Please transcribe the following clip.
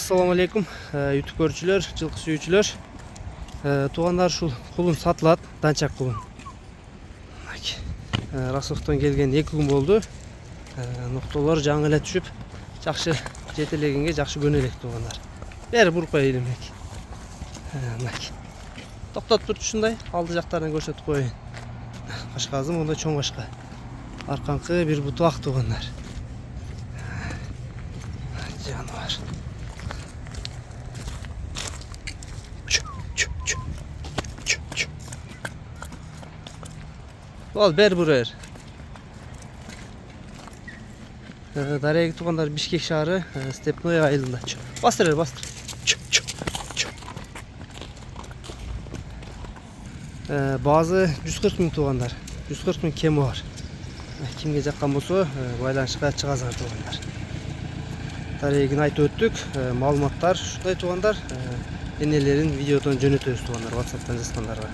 Assalamu alaikum YouTube көрүүчүлөр, жылкы сүйүүчүлөр. Туугандар, ушул кулун сатылат, данчак кулун. Расухтан келген 2 күн болду. Ноктолор жаңы эле түшүп, жакшы жетелегенге жакшы көнө элек туугандар. Бери бурпай элемек. Токтоп турчу ушундай, алды жактарын көрсөтүп коеюн. Кашказы мондай чоң кашка. Арканкы бир буту ак туугандар. Жаныбар. Ал бер бурер. Дареги туугандар, Бишкек шаары, Степной айылында. Бастыр. Базы 140 000 туугандар. 140 000 кеми бар. Кимге жаккан болсо, байланышка чыгазар туугандар. Дарегини айтып өттүк. Маалыматтар ушундай туугандар. Энелерин видеодон жөнөтөбүз туугандар, WhatsApp'тан жазгандарга.